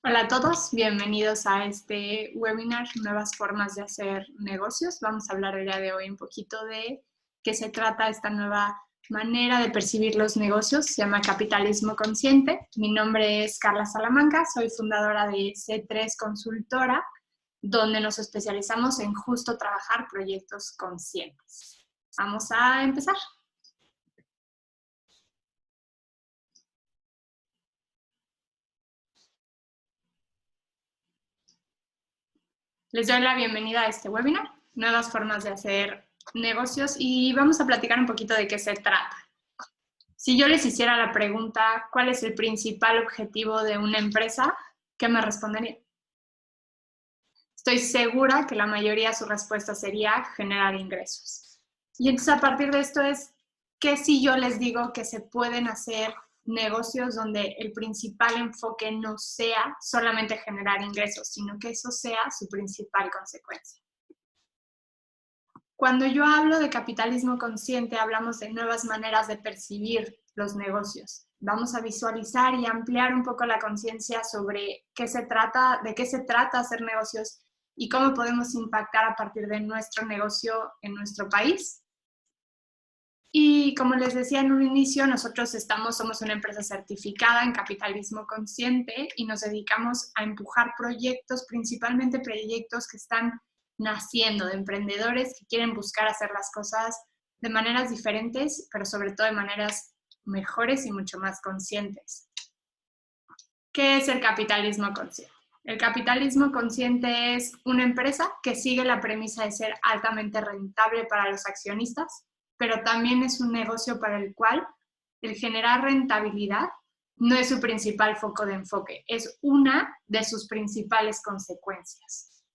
Hola a todos, bienvenidos a este webinar Nuevas formas de hacer negocios. Vamos a hablar el día de hoy un poquito de qué se trata esta nueva manera de percibir los negocios. Se llama capitalismo consciente. Mi nombre es Carla Salamanca, soy fundadora de C3 Consultora, donde nos especializamos en justo trabajar proyectos conscientes. Vamos a empezar. Les doy la bienvenida a este webinar, Nuevas formas de hacer negocios, y vamos a platicar un poquito de qué se trata. Si yo les hiciera la pregunta, ¿cuál es el principal objetivo de una empresa? ¿Qué me responderían? Estoy segura que la mayoría de su respuesta sería generar ingresos. Y entonces a partir de esto es, ¿qué si yo les digo que se pueden hacer negocios donde el principal enfoque no sea solamente generar ingresos, sino que eso sea su principal consecuencia? Cuando yo hablo de capitalismo consciente, hablamos de nuevas maneras de percibir los negocios. Vamos a visualizar y ampliar un poco la conciencia sobre de qué se trata hacer negocios y cómo podemos impactar a partir de nuestro negocio en nuestro país. Y como les decía en un inicio, nosotros somos una empresa certificada en capitalismo consciente y nos dedicamos a empujar proyectos, principalmente proyectos que están naciendo, de emprendedores que quieren buscar hacer las cosas de maneras diferentes, pero sobre todo de maneras mejores y mucho más conscientes. ¿Qué es el capitalismo consciente? El capitalismo consciente es una empresa que sigue la premisa de ser altamente rentable para los accionistas, pero también es un negocio para el cual el generar rentabilidad no es su principal foco de enfoque, es una de sus principales consecuencias.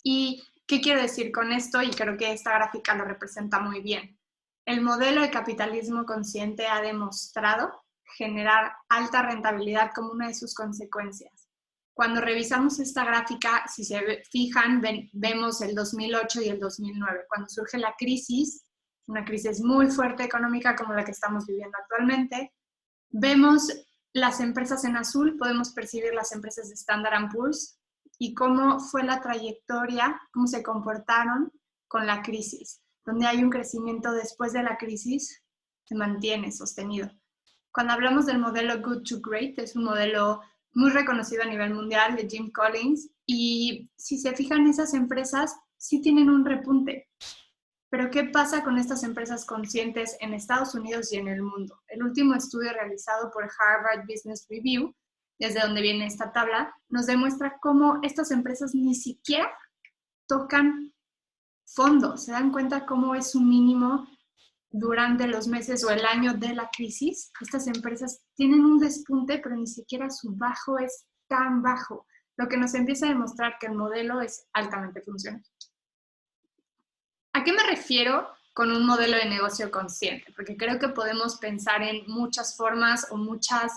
¿Y qué quiero decir con esto? Y creo que esta gráfica lo representa muy bien. El modelo de capitalismo consciente ha demostrado generar alta rentabilidad como una de sus consecuencias. Cuando revisamos esta gráfica, si se fijan, vemos el 2008 y el 2009. Cuando surge la crisis, una crisis muy fuerte económica como la que estamos viviendo actualmente, vemos las empresas en azul, podemos percibir las empresas de Standard & Poor's y cómo fue la trayectoria, cómo se comportaron con la crisis, donde hay un crecimiento después de la crisis, se mantiene sostenido. Cuando hablamos del modelo Good to Great, es un modelo muy reconocido a nivel mundial de Jim Collins, y si se fijan, esas empresas sí tienen un repunte. Pero ¿qué pasa con estas empresas conscientes en Estados Unidos y en el mundo? El último estudio realizado por Harvard Business Review, desde donde viene esta tabla, nos demuestra cómo estas empresas ni siquiera tocan fondo. Se dan cuenta cómo es su mínimo durante los meses o el año de la crisis. Estas empresas tienen un despunte, pero ni siquiera su bajo es tan bajo, lo que nos empieza a demostrar que el modelo es altamente funcional. ¿A qué me refiero con un modelo de negocio consciente? Porque creo que podemos pensar en muchas formas o muchas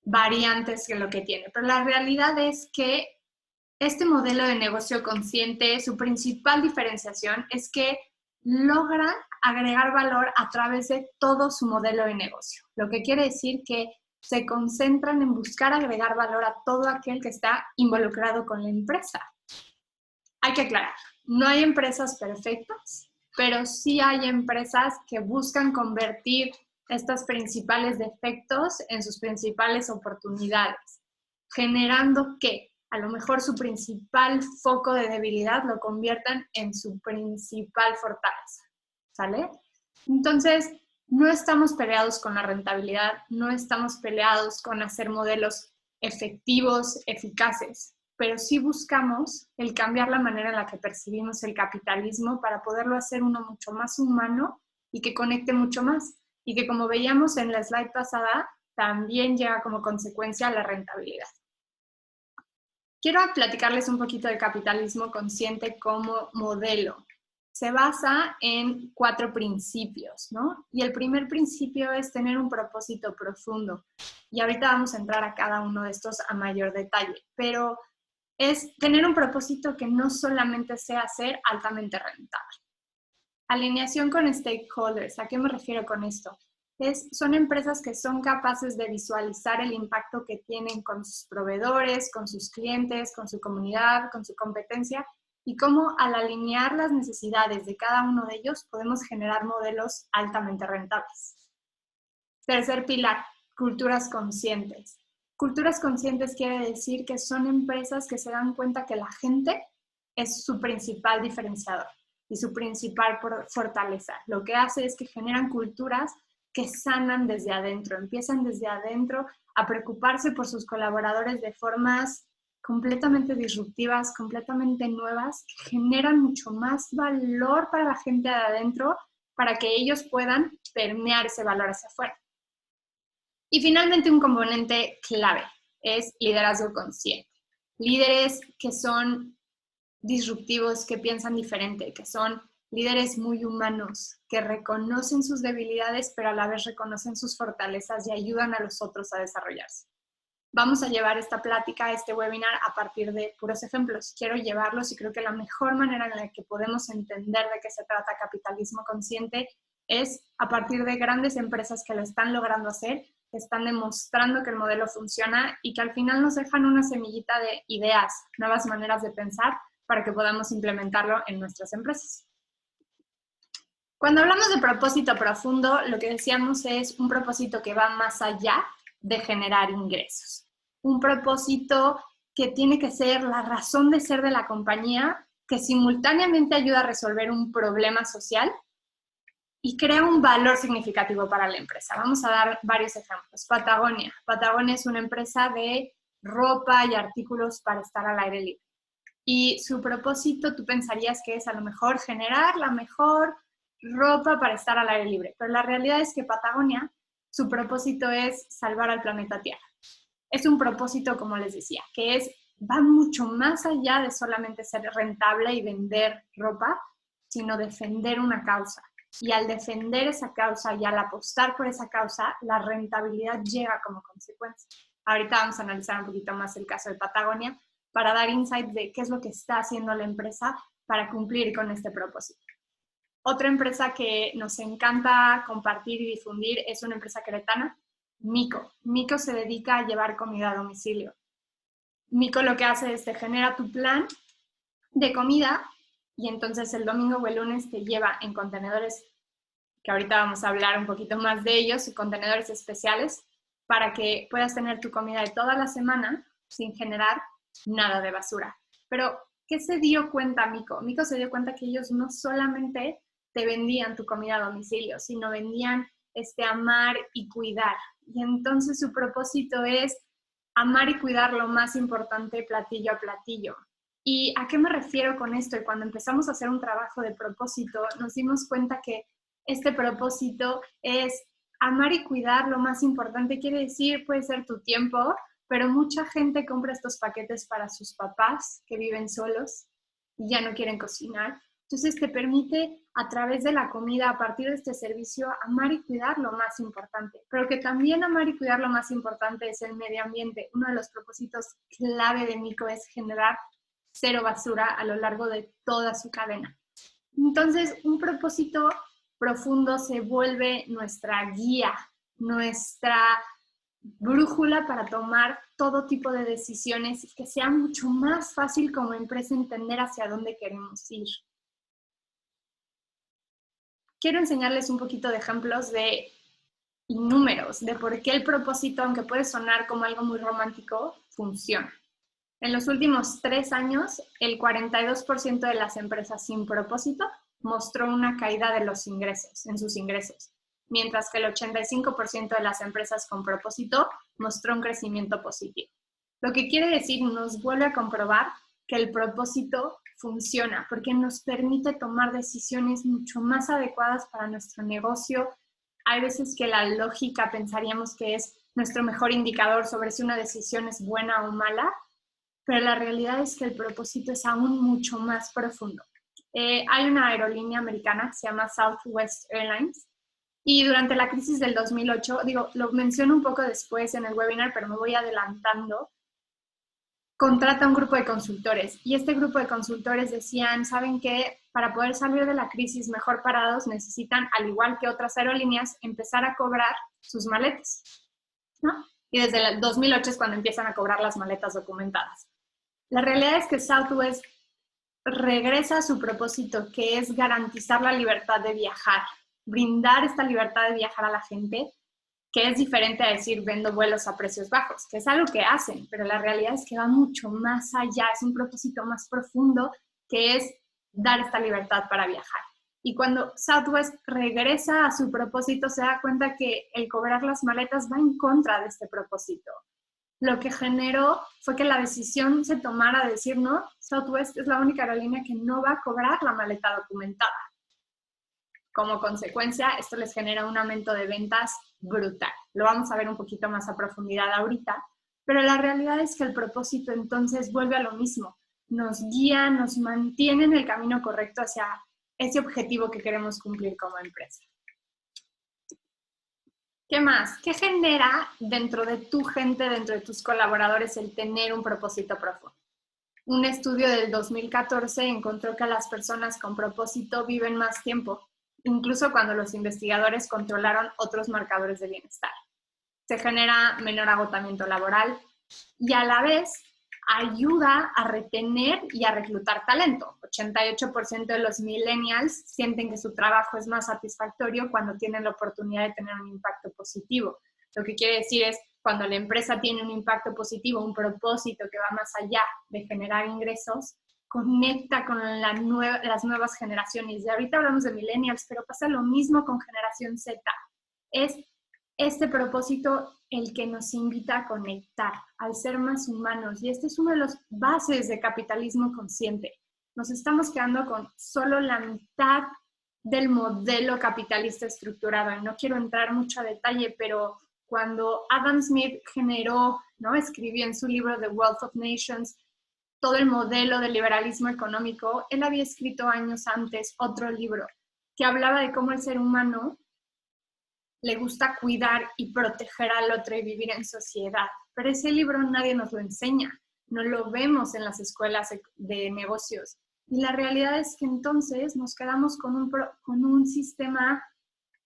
variantes que lo que tiene, pero la realidad es que este modelo de negocio consciente, su principal diferenciación es que logra agregar valor a través de todo su modelo de negocio, lo que quiere decir que se concentran en buscar agregar valor a todo aquel que está involucrado con la empresa. Hay que aclarar, no hay empresas perfectas, pero sí hay empresas que buscan convertir estos principales defectos en sus principales oportunidades, generando que a lo mejor su principal foco de debilidad lo conviertan en su principal fortaleza, ¿sale? Entonces, no estamos peleados con la rentabilidad, no estamos peleados con hacer modelos efectivos, eficaces, pero sí buscamos el cambiar la manera en la que percibimos el capitalismo para poderlo hacer uno mucho más humano y que conecte mucho más. Y que, como veíamos en la slide pasada, también llega como consecuencia la rentabilidad. Quiero platicarles un poquito del capitalismo consciente como modelo. Se basa en 4 principios, ¿no? Y el primer principio es tener un propósito profundo. Y ahorita vamos a entrar a cada uno de estos a mayor detalle, pero es tener un propósito que no solamente sea ser altamente rentable. Alineación con stakeholders. ¿A qué me refiero con esto? Son empresas que son capaces de visualizar el impacto que tienen con sus proveedores, con sus clientes, con su comunidad, con su competencia, y cómo al alinear las necesidades de cada uno de ellos podemos generar modelos altamente rentables. Tercer pilar, culturas conscientes. Culturas conscientes quiere decir que son empresas que se dan cuenta que la gente es su principal diferenciador y su principal fortaleza. Lo que hace es que generan culturas que sanan desde adentro, empiezan desde adentro a preocuparse por sus colaboradores de formas completamente disruptivas, completamente nuevas, que generan mucho más valor para la gente de adentro para que ellos puedan permear ese valor hacia afuera. Y finalmente un componente clave es liderazgo consciente. Líderes que son disruptivos, que piensan diferente, que son líderes muy humanos, que reconocen sus debilidades, pero a la vez reconocen sus fortalezas y ayudan a los otros a desarrollarse. Vamos a llevar esta plática, este webinar, a partir de puros ejemplos. Quiero llevarlos y creo que la mejor manera en la que podemos entender de qué se trata capitalismo consciente es a partir de grandes empresas que lo están logrando hacer, que están demostrando que el modelo funciona y que al final nos dejan una semillita de ideas, nuevas maneras de pensar para que podamos implementarlo en nuestras empresas. Cuando hablamos de propósito profundo, lo que decíamos es un propósito que va más allá de generar ingresos. Un propósito que tiene que ser la razón de ser de la compañía, que simultáneamente ayuda a resolver un problema social y crea un valor significativo para la empresa. Vamos a dar varios ejemplos. Patagonia. Patagonia es una empresa de ropa y artículos para estar al aire libre. Y su propósito, tú pensarías que es a lo mejor generar la mejor ropa para estar al aire libre. Pero la realidad es que Patagonia, su propósito es salvar al planeta Tierra. Es un propósito, como les decía, que va mucho más allá de solamente ser rentable y vender ropa, sino defender una causa. Y al defender esa causa y al apostar por esa causa, la rentabilidad llega como consecuencia. Ahorita vamos a analizar un poquito más el caso de Patagonia para dar insight de qué es lo que está haciendo la empresa para cumplir con este propósito. Otra empresa que nos encanta compartir y difundir es una empresa queretana, Mico. Mico se dedica a llevar comida a domicilio. Mico lo que hace es te genera tu plan de comida y entonces el domingo o el lunes te lleva en contenedores, que ahorita vamos a hablar un poquito más de ellos, contenedores especiales para que puedas tener tu comida de toda la semana sin generar nada de basura. Pero, ¿qué se dio cuenta Mico? Mico se dio cuenta que ellos no solamente te vendían tu comida a domicilio, sino vendían amar y cuidar. Y entonces su propósito es amar y cuidar lo más importante platillo a platillo. ¿Y a qué me refiero con esto? Y cuando empezamos a hacer un trabajo de propósito, nos dimos cuenta que este propósito es amar y cuidar lo más importante. Quiere decir, puede ser tu tiempo, pero mucha gente compra estos paquetes para sus papás que viven solos y ya no quieren cocinar. Entonces te permite a través de la comida, a partir de este servicio, amar y cuidar lo más importante. Pero que también amar y cuidar lo más importante es el medio ambiente. Uno de los propósitos clave de Mico es generar cero basura a lo largo de toda su cadena. Entonces, un propósito profundo se vuelve nuestra guía, nuestra brújula para tomar todo tipo de decisiones y que sea mucho más fácil como empresa entender hacia dónde queremos ir. Quiero enseñarles un poquito de ejemplos y números de por qué el propósito, aunque puede sonar como algo muy romántico, funciona. En los últimos 3 años, el 42% de las empresas sin propósito mostró una caída de los ingresos, en sus ingresos, mientras que el 85% de las empresas con propósito mostró un crecimiento positivo. Lo que quiere decir, nos vuelve a comprobar que el propósito funciona, porque nos permite tomar decisiones mucho más adecuadas para nuestro negocio. Hay veces que la lógica pensaríamos que es nuestro mejor indicador sobre si una decisión es buena o mala, pero la realidad es que el propósito es aún mucho más profundo. Hay una aerolínea americana que se llama Southwest Airlines y durante la crisis del 2008, lo menciono un poco después en el webinar, pero me voy adelantando, contrata un grupo de consultores y este grupo de consultores decían, ¿saben qué? para poder salir de la crisis mejor parados, necesitan, al igual que otras aerolíneas, empezar a cobrar sus maletas, ¿no? Y desde el 2008 es cuando empiezan a cobrar las maletas documentadas. La realidad es que Southwest regresa a su propósito, que es garantizar la libertad de viajar, brindar esta libertad de viajar a la gente, que es diferente a decir vendo vuelos a precios bajos, que es algo que hacen, pero la realidad es que va mucho más allá, es un propósito más profundo, que es dar esta libertad para viajar. Y cuando Southwest regresa a su propósito, se da cuenta que el cobrar las maletas va en contra de este propósito. Lo que generó fue que la decisión se tomara de decir, no, Southwest es la única aerolínea que no va a cobrar la maleta documentada. Como consecuencia, esto les genera un aumento de ventas brutal. Lo vamos a ver un poquito más a profundidad ahorita, pero la realidad es que el propósito entonces vuelve a lo mismo. Nos guía, nos mantiene en el camino correcto hacia ese objetivo que queremos cumplir como empresa. ¿Qué más? ¿Qué genera dentro de tu gente, dentro de tus colaboradores, el tener un propósito profundo? Un estudio del 2014 encontró que las personas con propósito viven más tiempo, incluso cuando los investigadores controlaron otros marcadores de bienestar. Se genera menor agotamiento laboral y a la vez ayuda a retener y a reclutar talento. 88% de los millennials sienten que su trabajo es más satisfactorio cuando tienen la oportunidad de tener un impacto positivo. Lo que quiere decir es, cuando la empresa tiene un impacto positivo, un propósito que va más allá de generar ingresos, conecta con las nuevas generaciones. Y ahorita hablamos de millennials, pero pasa lo mismo con generación Z. Es este propósito el que nos invita a conectar, al ser más humanos. Y este es uno de los bases de capitalismo consciente. Nos estamos quedando con solo la mitad del modelo capitalista estructurado. Y no quiero entrar mucho a detalle, pero cuando Adam Smith generó, ¿no?, escribió en su libro The Wealth of Nations, todo el modelo del liberalismo económico, él había escrito años antes otro libro que hablaba de cómo el ser humano le gusta cuidar y proteger al otro y vivir en sociedad. Pero ese libro nadie nos lo enseña, no lo vemos en las escuelas de negocios. Y la realidad es que entonces nos quedamos con un sistema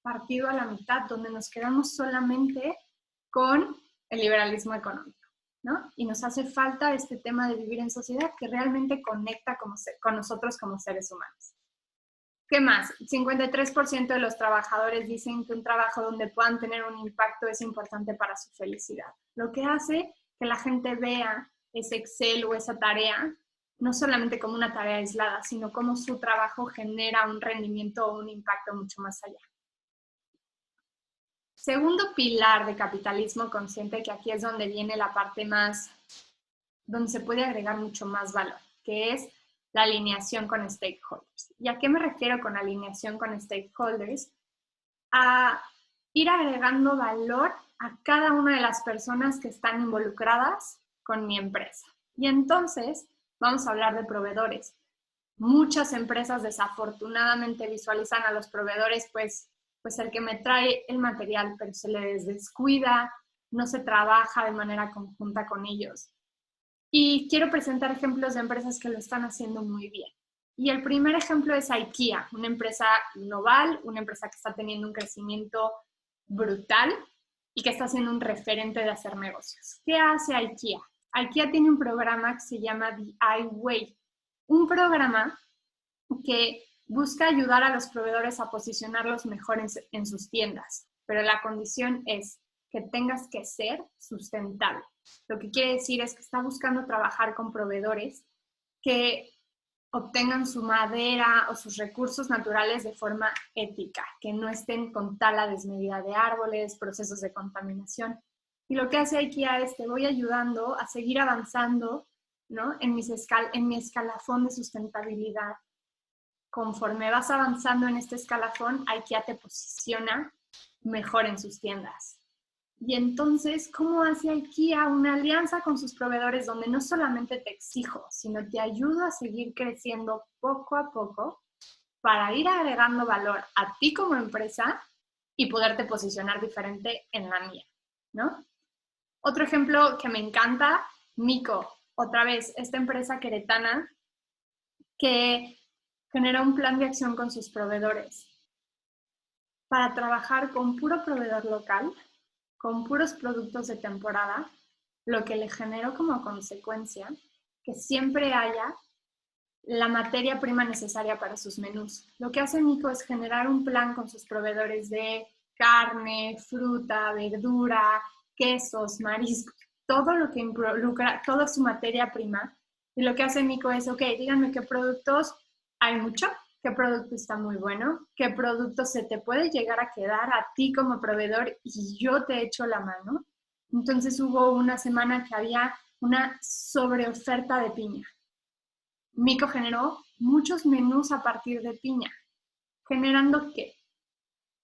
partido a la mitad, donde nos quedamos solamente con el liberalismo económico, ¿no? Y nos hace falta este tema de vivir en sociedad que realmente conecta con nosotros como seres humanos. ¿Qué más? 53% de los trabajadores dicen que un trabajo donde puedan tener un impacto es importante para su felicidad. Lo que hace que la gente vea ese Excel o esa tarea no solamente como una tarea aislada, sino como su trabajo genera un rendimiento o un impacto mucho más allá. Segundo pilar de capitalismo consciente, que aquí es donde viene la parte más, donde se puede agregar mucho más valor, que es la alineación con stakeholders. ¿Y a qué me refiero con alineación con stakeholders? A ir agregando valor a cada una de las personas que están involucradas con mi empresa. Y entonces vamos a hablar de proveedores. Muchas empresas desafortunadamente visualizan a los proveedores pues el que me trae el material, pero se les descuida, no se trabaja de manera conjunta con ellos. Y quiero presentar ejemplos de empresas que lo están haciendo muy bien. Y el primer ejemplo es IKEA, una empresa global, una empresa que está teniendo un crecimiento brutal y que está siendo un referente de hacer negocios. ¿Qué hace IKEA? IKEA tiene un programa que se llama The iWay, un programa que busca ayudar a los proveedores a posicionarlos mejor en sus tiendas, pero la condición es que tengas que ser sustentable. Lo que quiere decir es que está buscando trabajar con proveedores que obtengan su madera o sus recursos naturales de forma ética, que no estén con tala desmedida de árboles, procesos de contaminación. Y lo que hace IKEA es te voy ayudando a seguir avanzando, ¿no?, en mi escalafón de sustentabilidad. Conforme vas avanzando en este escalafón, IKEA te posiciona mejor en sus tiendas. Y entonces, ¿cómo hace IKEA una alianza con sus proveedores donde no solamente te exijo, sino te ayudo a seguir creciendo poco a poco para ir agregando valor a ti como empresa y poderte posicionar diferente en la mía, ¿no? Otro ejemplo que me encanta, Mico, otra vez, esta empresa queretana que Genera un plan de acción con sus proveedores para trabajar con puro proveedor local, con puros productos de temporada, lo que le generó como consecuencia que siempre haya la materia prima necesaria para sus menús. Lo que hace Miko es generar un plan con sus proveedores de carne, fruta, verdura, quesos, mariscos, todo lo que involucra, toda su materia prima. Y lo que hace Miko es, ok, díganme qué productos hay mucho, qué producto está muy bueno, qué producto se te puede llegar a quedar a ti como proveedor y yo te echo la mano. Entonces hubo una semana que había una sobreoferta de piña. Miko generó muchos menús a partir de piña, generando que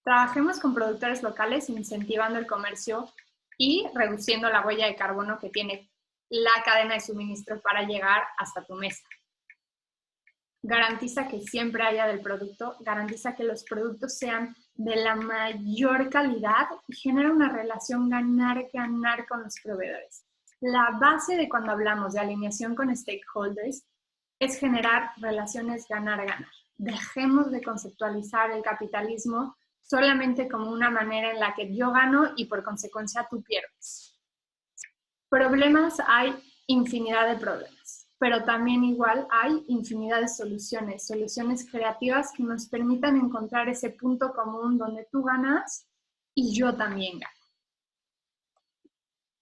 trabajemos con productores locales, incentivando el comercio y reduciendo la huella de carbono que tiene la cadena de suministro para llegar hasta tu mesa. Garantiza que siempre haya del producto, garantiza que los productos sean de la mayor calidad y genera una relación ganar-ganar con los proveedores. La base de cuando hablamos de alineación con stakeholders es generar relaciones ganar-ganar. Dejemos de conceptualizar el capitalismo solamente como una manera en la que yo gano y por consecuencia tú pierdes. Problemas hay infinidad de problemas, pero también igual hay infinidad de soluciones, soluciones creativas que nos permitan encontrar ese punto común donde tú ganas y yo también gano.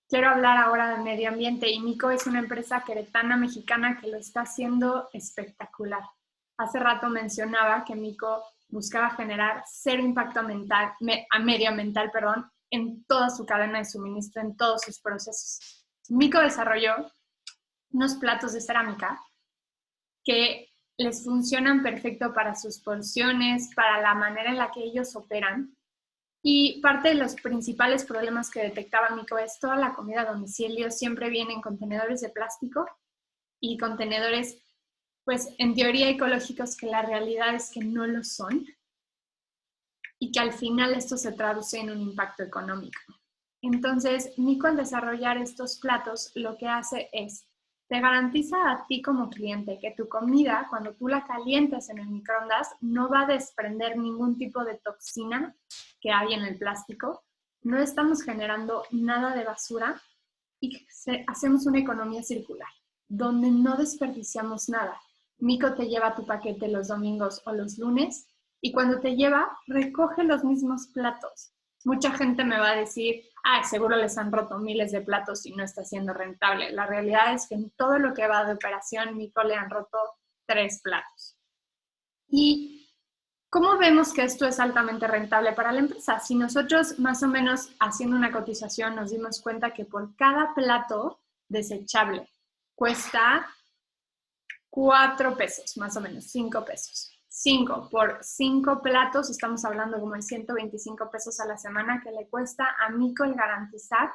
Quiero hablar ahora de medio ambiente y Miko es una empresa queretana mexicana que lo está haciendo espectacular. Hace rato mencionaba que Miko buscaba generar cero impacto medioambiental en toda su cadena de suministro, en todos sus procesos. Miko desarrolló unos platos de cerámica que les funcionan perfecto para sus porciones, para la manera en la que ellos operan. Y parte de los principales problemas que detectaba Miko es toda la comida a domicilio siempre viene en contenedores de plástico y contenedores, pues en teoría ecológicos, que la realidad es que no lo son y que al final esto se traduce en un impacto económico. Entonces, Miko al desarrollar estos platos lo que hace es, te garantiza a ti como cliente que tu comida, cuando tú la calientas en el microondas, no va a desprender ningún tipo de toxina que hay en el plástico. No estamos generando nada de basura y hacemos una economía circular, donde no desperdiciamos nada. Miko te lleva tu paquete los domingos o los lunes y cuando te lleva, recoge los mismos platos. Mucha gente me va a decir, seguro les han roto miles de platos y no está siendo rentable. La realidad es que en todo lo que va de operación, Miko le han roto 3 platos. ¿Y cómo vemos que esto es altamente rentable para la empresa? Si nosotros más o menos haciendo una cotización nos dimos cuenta que por cada plato desechable cuesta 4 pesos, más o menos, 5 pesos. 5 por 5 platos, estamos hablando como de 125 pesos a la semana que le cuesta a Miko el garantizar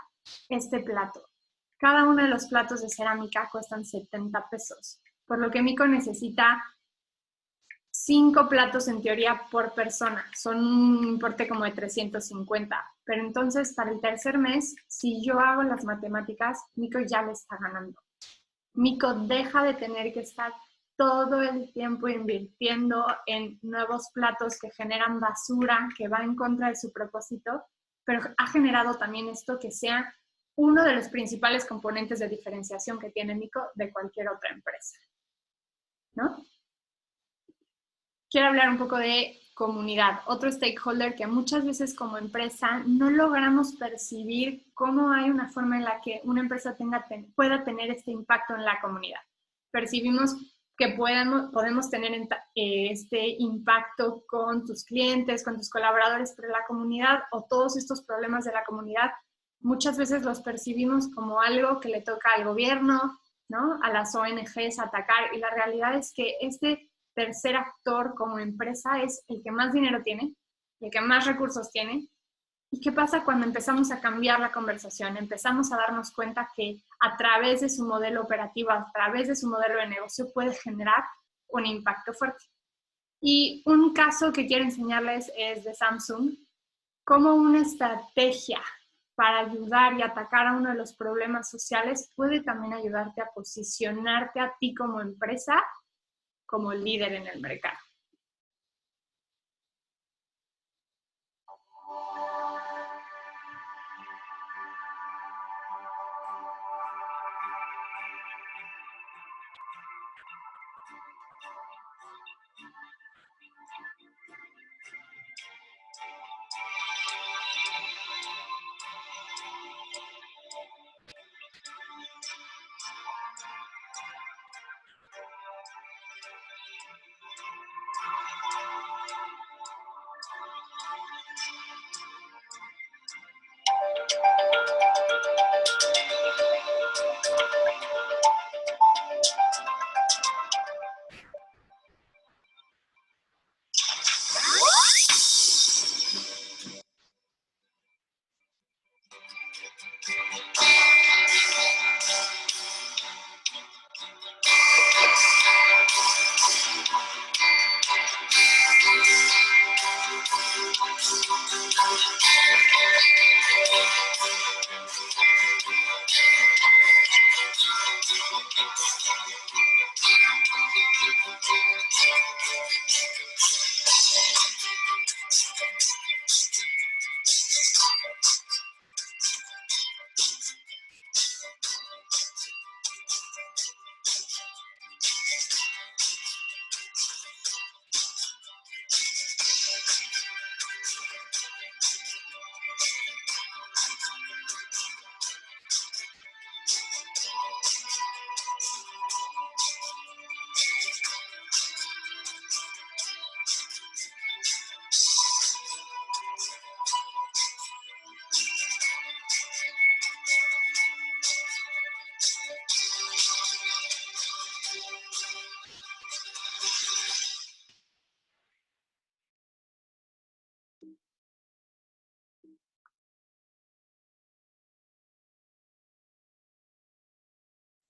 este plato. Cada uno de los platos de cerámica cuestan 70 pesos, por lo que Miko necesita 5 platos en teoría por persona, son un importe como de 350, pero entonces para el tercer mes, si yo hago las matemáticas, Miko ya le está ganando. Miko deja de tener que estar todo el tiempo invirtiendo en nuevos platos que generan basura, que va en contra de su propósito, pero ha generado también esto que sea uno de los principales componentes de diferenciación que tiene Miko de cualquier otra empresa, ¿no? Quiero hablar un poco de comunidad, otro stakeholder que muchas veces como empresa no logramos percibir cómo hay una forma en la que una empresa pueda tener este impacto en la comunidad. Percibimos que podemos tener este impacto con tus clientes, con tus colaboradores, pero la comunidad o todos estos problemas de la comunidad muchas veces los percibimos como algo que le toca al gobierno, ¿no? A las ONGs atacar, y la realidad es que este tercer actor como empresa es el que más dinero tiene, el que más recursos tiene. ¿Y qué pasa cuando empezamos a cambiar la conversación? Empezamos a darnos cuenta que a través de su modelo operativo, a través de su modelo de negocio, puede generar un impacto fuerte. Y un caso que quiero enseñarles es de Samsung, cómo una estrategia para ayudar y atacar a uno de los problemas sociales puede también ayudarte a posicionarte a ti como empresa como líder en el mercado.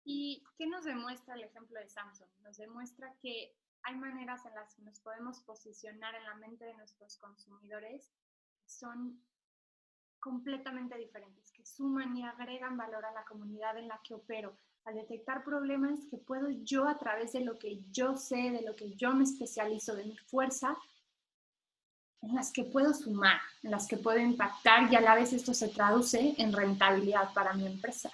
¿Y qué nos demuestra el ejemplo de Samsung? Nos demuestra que hay maneras en las que nos podemos posicionar en la mente de nuestros consumidores que son completamente diferentes, que suman y agregan valor a la comunidad en la que opero, al detectar problemas que puedo yo a través de lo que yo sé, de lo que yo me especializo, de mi fuerza, en las que puedo sumar, en las que puedo impactar y a la vez esto se traduce en rentabilidad para mi empresa.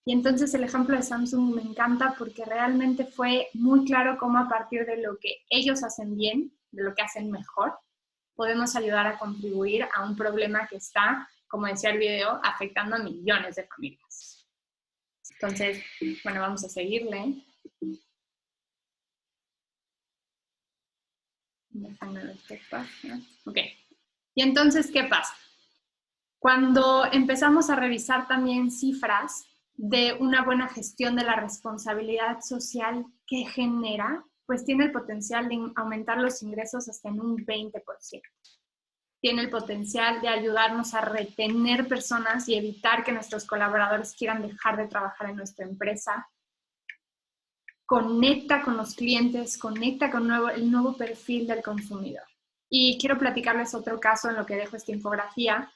Y entonces el ejemplo de Samsung me encanta porque realmente fue muy claro cómo a partir de lo que ellos hacen bien, de lo que hacen mejor, podemos ayudar a contribuir a un problema que está, como decía el video, afectando a millones de familias. Entonces, bueno, vamos a seguirle. Déjame ver qué pasa. Ok. Y entonces, ¿qué pasa? Cuando empezamos a revisar también cifras de una buena gestión de la responsabilidad social que genera, pues tiene el potencial de aumentar los ingresos hasta en un 20%. Tiene el potencial de ayudarnos a retener personas y evitar que nuestros colaboradores quieran dejar de trabajar en nuestra empresa. Conecta con los clientes, conecta con el nuevo perfil del consumidor. Y quiero platicarles otro caso en lo que dejo esta infografía.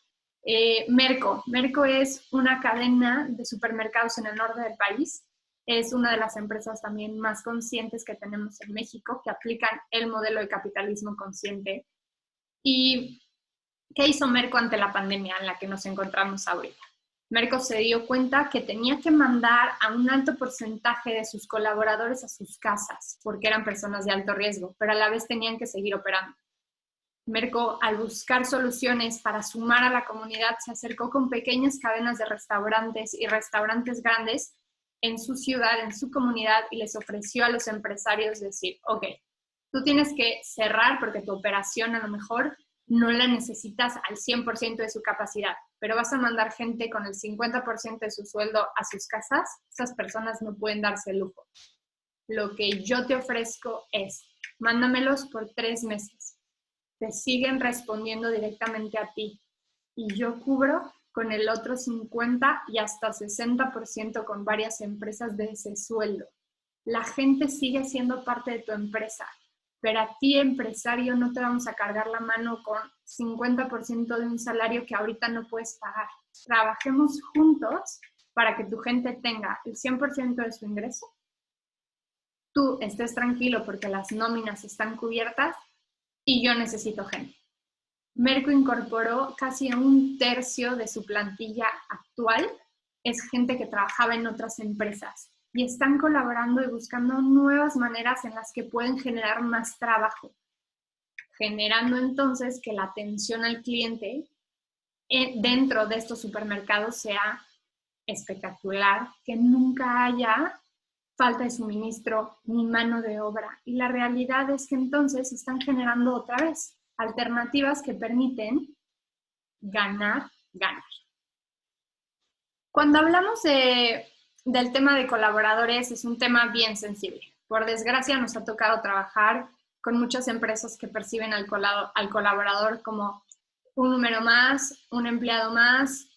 Merco es una cadena de supermercados en el norte del país. Es una de las empresas también más conscientes que tenemos en México, que aplican el modelo de capitalismo consciente. ¿Y qué hizo Merco ante la pandemia en la que nos encontramos ahorita? Merco se dio cuenta que tenía que mandar a un alto porcentaje de sus colaboradores a sus casas, porque eran personas de alto riesgo, pero a la vez tenían que seguir operando. Merco, al buscar soluciones para sumar a la comunidad, se acercó con pequeñas cadenas de restaurantes y restaurantes grandes en su ciudad, en su comunidad, y les ofreció a los empresarios decir, ok, tú tienes que cerrar porque tu operación a lo mejor no la necesitas al 100% de su capacidad, pero vas a mandar gente con el 50% de su sueldo a sus casas. Esas personas no pueden darse el lujo. Lo que yo te ofrezco es, mándamelos por 3 meses. Te siguen respondiendo directamente a ti y yo cubro con el otro 50 y hasta 60% con varias empresas de ese sueldo. La gente sigue siendo parte de tu empresa, pero a ti, empresario, no te vamos a cargar la mano con 50% de un salario que ahorita no puedes pagar. Trabajemos juntos para que tu gente tenga el 100% de su ingreso. Tú estés tranquilo porque las nóminas están cubiertas y yo necesito gente. Merco incorporó casi un tercio de su plantilla actual, es gente que trabajaba en otras empresas y están colaborando y buscando nuevas maneras en las que pueden generar más trabajo, generando entonces que la atención al cliente dentro de estos supermercados sea espectacular, que nunca haya falta de suministro ni mano de obra. Y la realidad es que entonces están generando otra vez alternativas que permiten ganar. Cuando hablamos del tema de colaboradores, es un tema bien sensible. Por desgracia, nos ha tocado trabajar con muchas empresas que perciben al colaborador como un número más, un empleado más,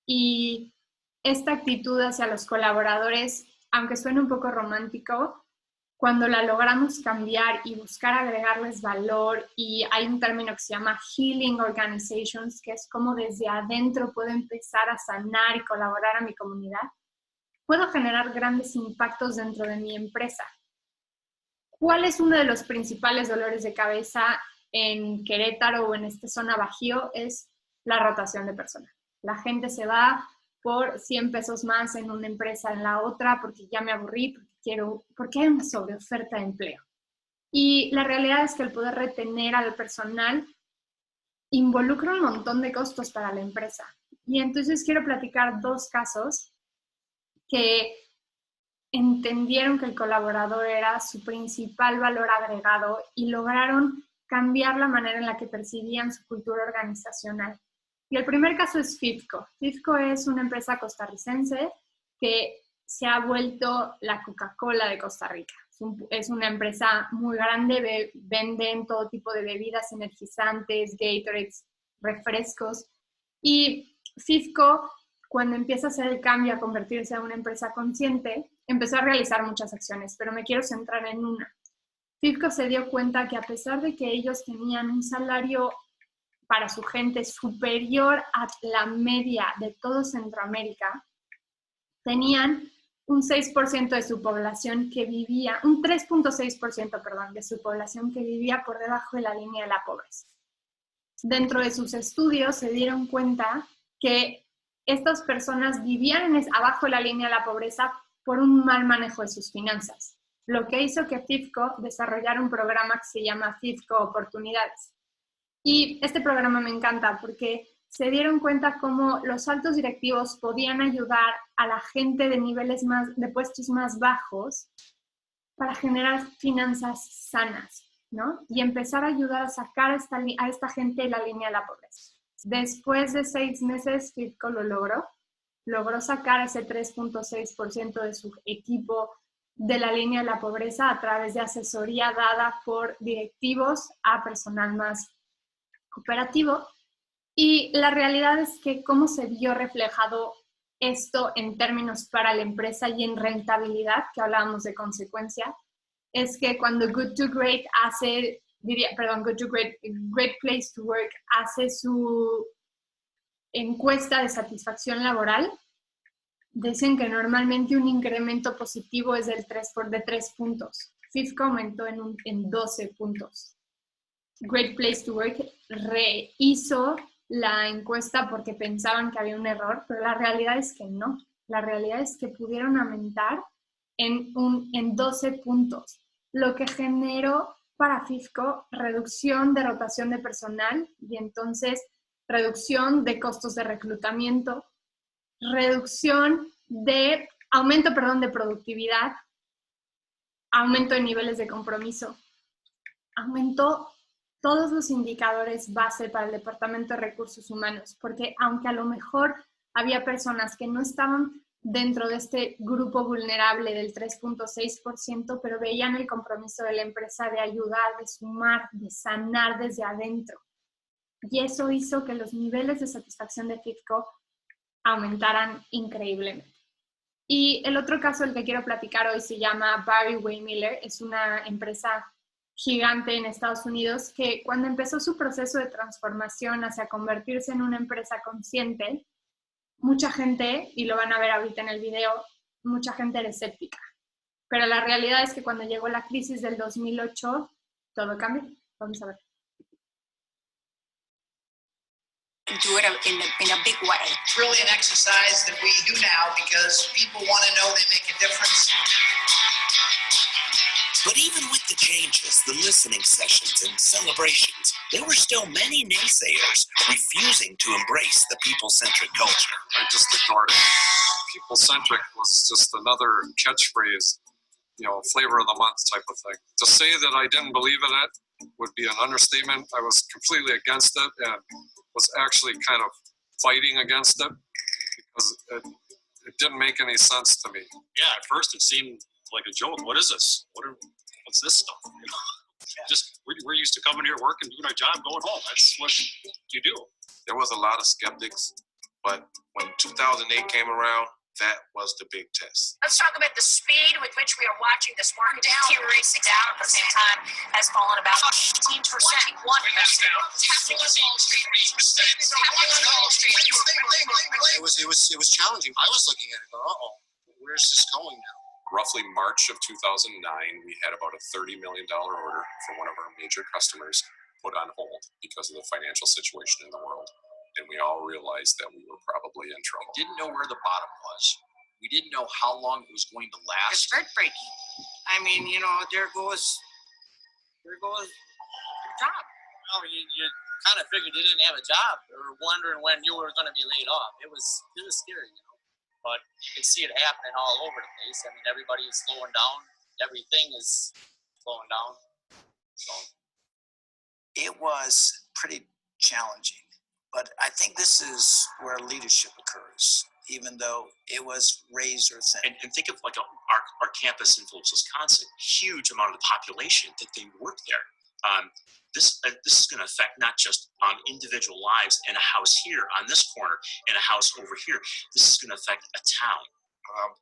y esta actitud hacia los colaboradores, aunque suene un poco romántico, cuando la logramos cambiar y buscar agregarles valor, y hay un término que se llama Healing Organizations, que es como desde adentro puedo empezar a sanar y colaborar a mi comunidad, puedo generar grandes impactos dentro de mi empresa. ¿Cuál es uno de los principales dolores de cabeza en Querétaro o en esta zona Bajío? Es la rotación de personal. La gente se va por 100 pesos más en una empresa, en la otra, porque ya me aburrí, porque hay una sobreoferta de empleo. Y la realidad es que el poder retener al personal involucra un montón de costos para la empresa. Y entonces quiero platicar 2 casos que entendieron que el colaborador era su principal valor agregado y lograron cambiar la manera en la que percibían su cultura organizacional. Y el primer caso es FIFCO. FIFCO es una empresa costarricense que se ha vuelto la Coca-Cola de Costa Rica. Es una empresa muy grande, venden todo tipo de bebidas energizantes, Gatorades, refrescos. Y FIFCO cuando empieza a hacer el cambio a convertirse en una empresa consciente, empezó a realizar muchas acciones, pero me quiero centrar en una. FIFCO se dio cuenta que a pesar de que ellos tenían un salario para su gente superior a la media de todo Centroamérica, tenían un 6% de su población que vivía, un 3.6%, perdón, de su población que vivía por debajo de la línea de la pobreza. Dentro de sus estudios se dieron cuenta que estas personas vivían abajo de la línea de la pobreza por un mal manejo de sus finanzas, lo que hizo que FIFCO desarrollara un programa que se llama FIFCO Oportunidades. Y este programa me encanta porque se dieron cuenta cómo los altos directivos podían ayudar a la gente de niveles de puestos más bajos para generar finanzas sanas, ¿no? Y empezar a ayudar a sacar a esta gente de la línea de la pobreza. Después de 6 meses, FIFCO lo logró sacar ese 3.6% de su equipo de la línea de la pobreza a través de asesoría dada por directivos a personal más cooperativo. Y la realidad es que cómo se vio reflejado esto en términos para la empresa y en rentabilidad, que hablábamos de consecuencia, es que cuando Good to Great Great Place to Work hace su encuesta de satisfacción laboral, dicen que normalmente un incremento positivo es de 3 puntos. FIFCO aumentó en 12 puntos. Great Place to Work rehizo la encuesta porque pensaban que había un error, pero la realidad es que no. La realidad es que pudieron aumentar en 12 puntos, lo que generó para FIFCO reducción de rotación de personal y entonces reducción de costos de reclutamiento, aumento de productividad, aumento de niveles de compromiso, aumentó todos los indicadores base para el Departamento de Recursos Humanos, porque aunque a lo mejor había personas que no estaban dentro de este grupo vulnerable del 3.6%, pero veían el compromiso de la empresa de ayudar, de sumar, de sanar desde adentro. Y eso hizo que los niveles de satisfacción de FIFCO aumentaran increíblemente. Y el otro caso del que quiero platicar hoy se llama Barry-Wehmiller, es una empresa gigante en Estados Unidos que cuando empezó su proceso de transformación hacia convertirse en una empresa consciente, mucha gente, y lo van a ver ahorita en el video, mucha gente era escéptica. Pero la realidad es que cuando llegó la crisis del 2008, todo cambió. Vamos a ver. Do it in a big way. It's really an exercise that we do now because people want to know they make a difference. But even with the changes, the listening sessions and celebrations, there were still many naysayers refusing to embrace the people-centric culture. I just ignored it. People-centric was just another catchphrase, flavor of the month type of thing. To say that I didn't believe in it would be an understatement. I was completely against it and was actually kind of fighting against it because it didn't make any sense to me. Yeah, at first it seemed like a joke. What is this? What's this stuff? Just we're used to coming here, working, doing our job, going home. That's what you do. There was a lot of skeptics, but when 2008 came around, that was the big test. Let's talk about the speed with which we are watching this market deterioration down at the same time has fallen about 15%. 21%. It was challenging. I was looking at it going, where's this going now? Roughly March of 2009, we had about a $30 million order from one of our major customers put on hold because of the financial situation in the world. And we all realized that we were probably in trouble. We didn't know where the bottom was. We didn't know how long it was going to last. It's heartbreaking. I mean, there goes your job. Oh, you kind of figured you didn't have a job or wondering when you were going to be laid off. It was scary, But you can see it happening all over the place. I mean, everybody is slowing down. Everything is slowing down. So it was pretty challenging. But I think this is where leadership occurs, even though it was razor thin. And think of like our campus in Phillips, Wisconsin, huge amount of the population that they work there. This is going to affect not just individual lives in a house here on this corner, in a house over here. This is going to affect a town. I'm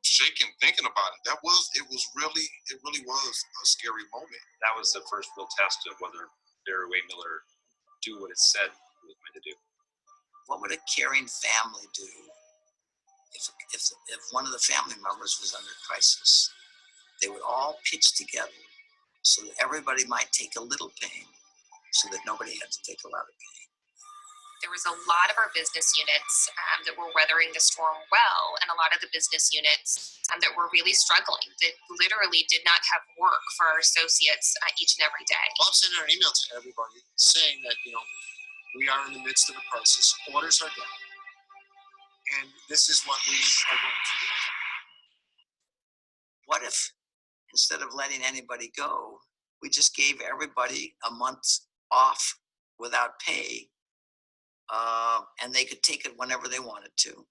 shaking thinking about it. It really was a scary moment. That was the first real test of whether Barry Waymiller do what it said it was meant to do. What would a caring family do if one of the family members was under crisis? They would all pitch together so that everybody might take a little pain, so that nobody had to take a lot of pain. There was a lot of our business units that were weathering the storm well, and a lot of the business units that were really struggling, that literally did not have work for our associates each and every day. Bob sent out an email to everybody saying that, we are in the midst of a crisis, orders are down, and this is what we are going to do. What if, instead of letting anybody go, we just gave everybody a month off without pay, and they could take it whenever they wanted to?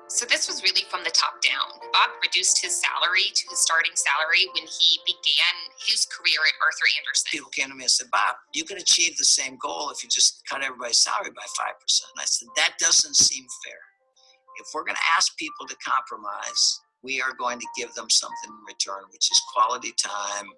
So this was really from the top down. Bob reduced his salary to his starting salary when he began his career at Arthur Andersen. People came to me and said, Bob, you can achieve the same goal if you just cut everybody's salary by 5%. And I said, that doesn't seem fair. If we're going to ask people to compromise, we are going to give them something in return, which is quality time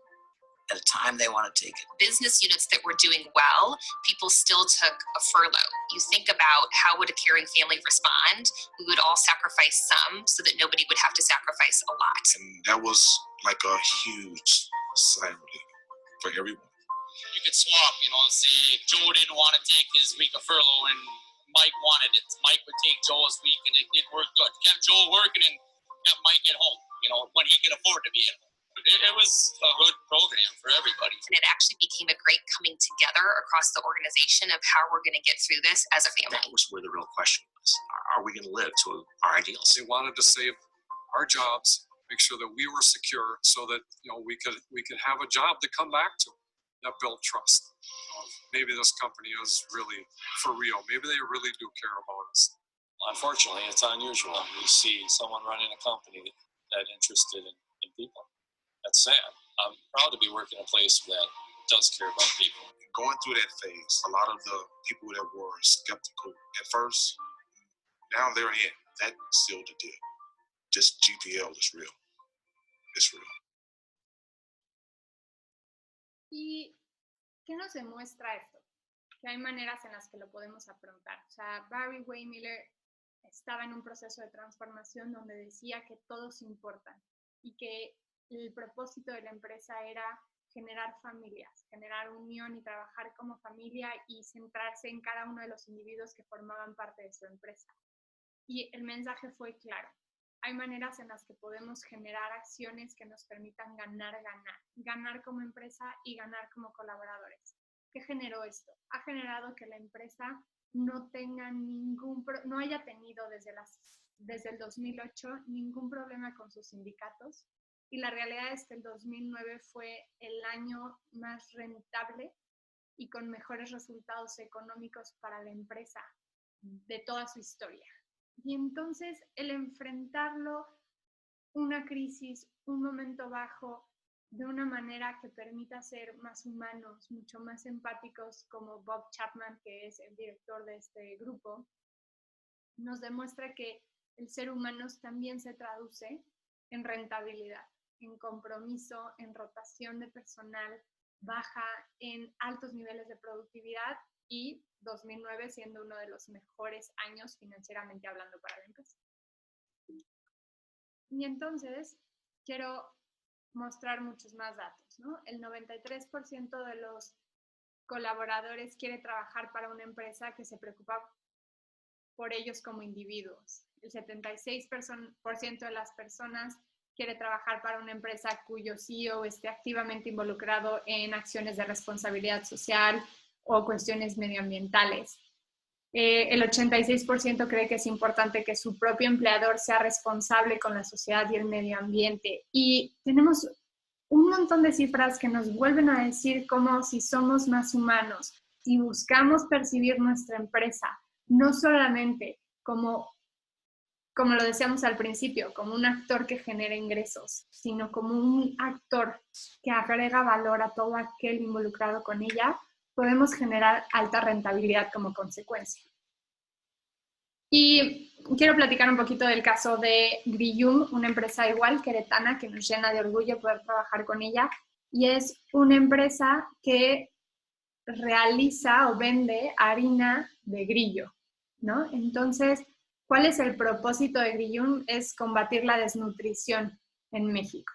at a time they want to take it. Business units that were doing well, people still took a furlough. You think about how would a caring family respond? We would all sacrifice some so that nobody would have to sacrifice a lot. And that was like a huge sign for everyone. You could swap, say Joe didn't want to take his week of furlough and Mike wanted it. Mike would take Joe's week and it worked good. Kept Joe working and kept Mike at home, when he could afford to be at home. It was a good program for everybody. And it actually became a great coming together across the organization of how we're going to get through this as a family. That was where the real question was. Are we going to live to our ideals? They wanted to save our jobs, make sure that we were secure so that we could have a job to come back to. That built trust. Maybe this company is really for real. Maybe they really do care about us. Unfortunately, it's unusual. We see someone running a company that interested in people. That's sad. I'm proud to be working in a place that does care about people. Going through that phase, a lot of the people that were skeptical at first, now they're in. That sealed the deal. Just GPL is real. It's real. ¿Y qué nos demuestra esto? Que hay maneras en las que lo podemos afrontar. O sea, Barry Waymiller estaba en un proceso de transformación donde decía que todos importan y que el propósito de la empresa era generar familias, generar unión y trabajar como familia y centrarse en cada uno de los individuos que formaban parte de su empresa. Y el mensaje fue claro. Hay maneras en las que podemos generar acciones que nos permitan ganar como empresa y ganar como colaboradores. ¿Qué generó esto? Ha generado que la empresa no haya tenido desde el 2008 ningún problema con sus sindicatos. Y la realidad es que el 2009 fue el año más rentable y con mejores resultados económicos para la empresa de toda su historia. Y entonces el enfrentarlo, una crisis, un momento bajo, de una manera que permita ser más humanos, mucho más empáticos, como Bob Chapman, que es el director de este grupo, nos demuestra que el ser humano también se traduce en rentabilidad, en compromiso, en rotación de personal baja, en altos niveles de productividad y 2009 siendo uno de los mejores años financieramente hablando para la empresa. Y entonces quiero mostrar muchos más datos, ¿no? El 93% de los colaboradores quiere trabajar para una empresa que se preocupa por ellos como individuos. El 76% de las personas quiere trabajar para una empresa cuyo CEO esté activamente involucrado en acciones de responsabilidad social o cuestiones medioambientales. El 86% cree que es importante que su propio empleador sea responsable con la sociedad y el medio ambiente. Y tenemos un montón de cifras que nos vuelven a decir cómo si somos más humanos, si buscamos percibir nuestra empresa, no solamente como como lo decíamos al principio, como un actor que genera ingresos, sino como un actor que agrega valor a todo aquel involucrado con ella, podemos generar alta rentabilidad como consecuencia. Y quiero platicar un poquito del caso de Grillum, una empresa igual queretana que nos llena de orgullo poder trabajar con ella, y es una empresa que realiza o vende harina de grillo, ¿no? Entonces, ¿cuál es el propósito de Grillum? Es combatir la desnutrición en México.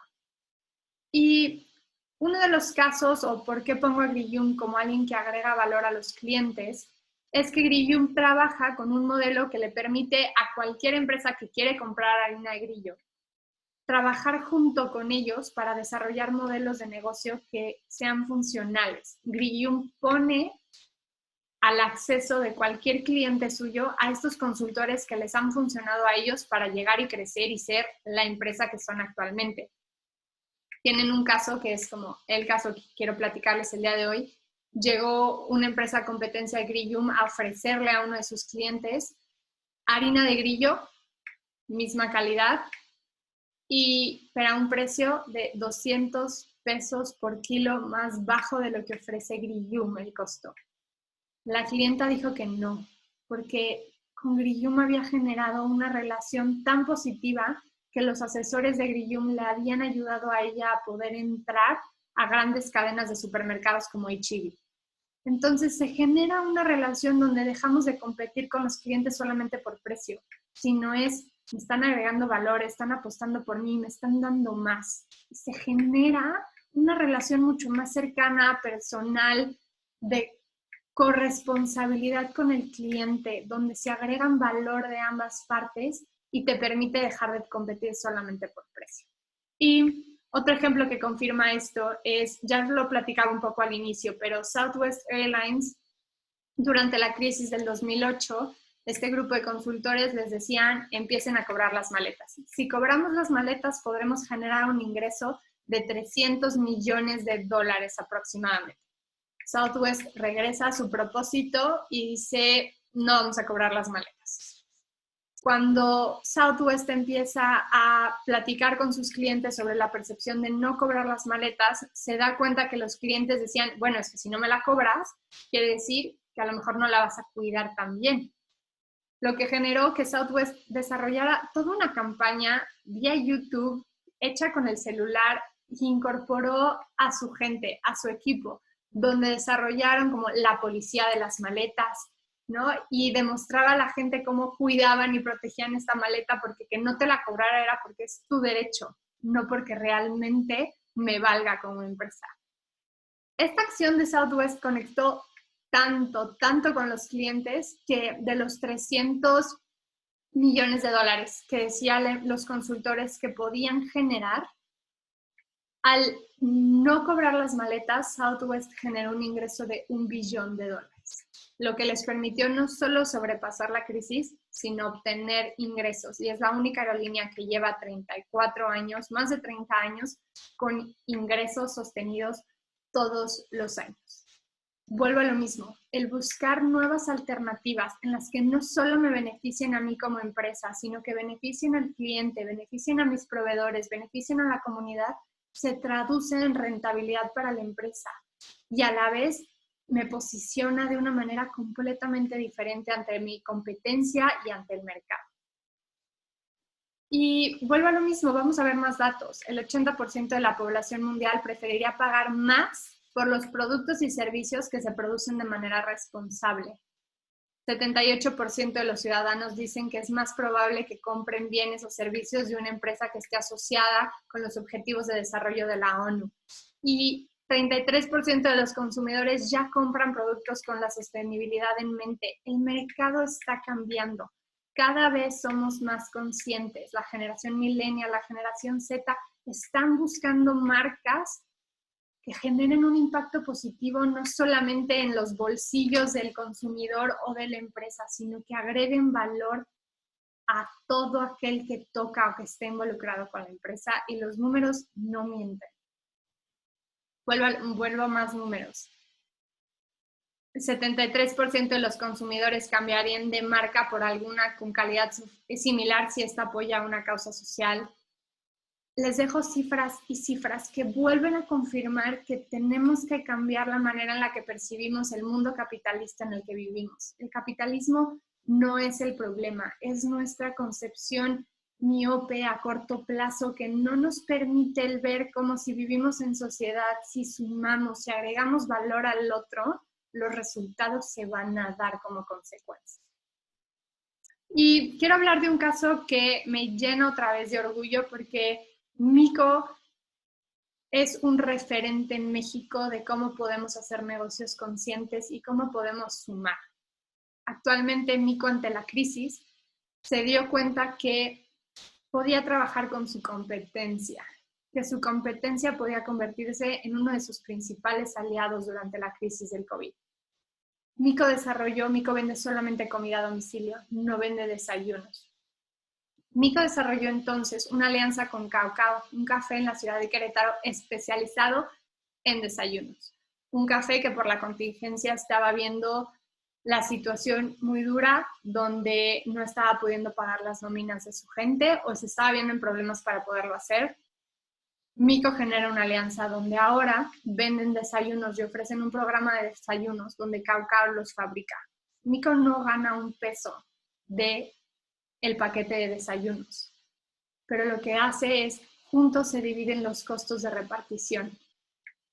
Y uno de los casos, o por qué pongo a Grillum como alguien que agrega valor a los clientes, es que Grillum trabaja con un modelo que le permite a cualquier empresa que quiere comprar harina de grillo trabajar junto con ellos para desarrollar modelos de negocio que sean funcionales. Grillum pone al acceso de cualquier cliente suyo a estos consultores que les han funcionado a ellos para llegar y crecer y ser la empresa que son actualmente. Tienen un caso que es como el caso que quiero platicarles el día de hoy. Llegó una empresa competencia de Grillum a ofrecerle a uno de sus clientes harina de grillo, misma calidad, pero a un precio de 200 pesos por kilo más bajo de lo que ofrece Grillum el costo. La clienta dijo que no, porque con Grillum había generado una relación tan positiva que los asesores de Grillum le habían ayudado a ella a poder entrar a grandes cadenas de supermercados como H-E-B. Entonces se genera una relación donde dejamos de competir con los clientes solamente por precio, sino es, me están agregando valor, están apostando por mí, me están dando más. Y se genera una relación mucho más cercana, personal, de corresponsabilidad con el cliente, donde se agregan valor de ambas partes y te permite dejar de competir solamente por precio. Y otro ejemplo que confirma esto es, ya lo platicaba un poco al inicio, pero Southwest Airlines, durante la crisis del 2008, este grupo de consultores les decían, empiecen a cobrar las maletas. Si cobramos las maletas, podremos generar un ingreso de $300 millones aproximadamente. Southwest regresa a su propósito y dice, no vamos a cobrar las maletas. Cuando Southwest empieza a platicar con sus clientes sobre la percepción de no cobrar las maletas, se da cuenta que los clientes decían, bueno, es que si no me la cobras, quiere decir que a lo mejor no la vas a cuidar tan bien. Lo que generó que Southwest desarrollara toda una campaña vía YouTube hecha con el celular y incorporó a su gente, a su equipo, donde desarrollaron como la policía de las maletas, ¿no? Y demostraba a la gente cómo cuidaban y protegían esta maleta, porque que no te la cobrara era porque es tu derecho, no porque realmente me valga como empresa. Esta acción de Southwest conectó tanto con los clientes que de los $300 millones que decían los consultores que podían generar, al no cobrar las maletas, Southwest generó un ingreso de $1 billón, lo que les permitió no solo sobrepasar la crisis, sino obtener ingresos. Y es la única aerolínea que lleva 34 años, más de 30 años, con ingresos sostenidos todos los años. Vuelvo a lo mismo, el buscar nuevas alternativas en las que no solo me beneficien a mí como empresa, sino que beneficien al cliente, beneficien a mis proveedores, beneficien a la comunidad, se traduce en rentabilidad para la empresa y a la vez me posiciona de una manera completamente diferente ante mi competencia y ante el mercado. Y vuelvo a lo mismo, vamos a ver más datos. El 80% de la población mundial preferiría pagar más por los productos y servicios que se producen de manera responsable. 78% de los ciudadanos dicen que es más probable que compren bienes o servicios de una empresa que esté asociada con los Objetivos de Desarrollo de la ONU. Y 33% de los consumidores ya compran productos con la sostenibilidad en mente. El mercado está cambiando. Cada vez somos más conscientes. La generación millennial, la generación Z, están buscando marcas que generen un impacto positivo no solamente en los bolsillos del consumidor o de la empresa, sino que agreguen valor a todo aquel que toca o que esté involucrado con la empresa, y los números no mienten. Vuelvo a más números. El 73% de los consumidores cambiarían de marca por alguna con calidad similar si esta apoya una causa social. Les dejo cifras y cifras que vuelven a confirmar que tenemos que cambiar la manera en la que percibimos el mundo capitalista en el que vivimos. El capitalismo no es el problema, es nuestra concepción miope a corto plazo que no nos permite el ver cómo si vivimos en sociedad, si sumamos, si agregamos valor al otro, los resultados se van a dar como consecuencia. Y quiero hablar de un caso que me llena otra vez de orgullo porque Miko es un referente en México de cómo podemos hacer negocios conscientes y cómo podemos sumar. Actualmente Miko, ante la crisis, se dio cuenta que podía trabajar con su competencia, que su competencia podía convertirse en uno de sus principales aliados durante la crisis del COVID. Miko vende solamente comida a domicilio, no vende desayunos. Miko desarrolló entonces una alianza con Cao Cao, un café en la ciudad de Querétaro especializado en desayunos. Un café que por la contingencia estaba viendo la situación muy dura, donde no estaba pudiendo pagar las nóminas de su gente o se estaba viendo en problemas para poderlo hacer. Miko genera una alianza donde ahora venden desayunos y ofrecen un programa de desayunos donde Cao Cao los fabrica. Miko no gana un peso de el paquete de desayunos, pero lo que hace es juntos se dividen los costos de repartición,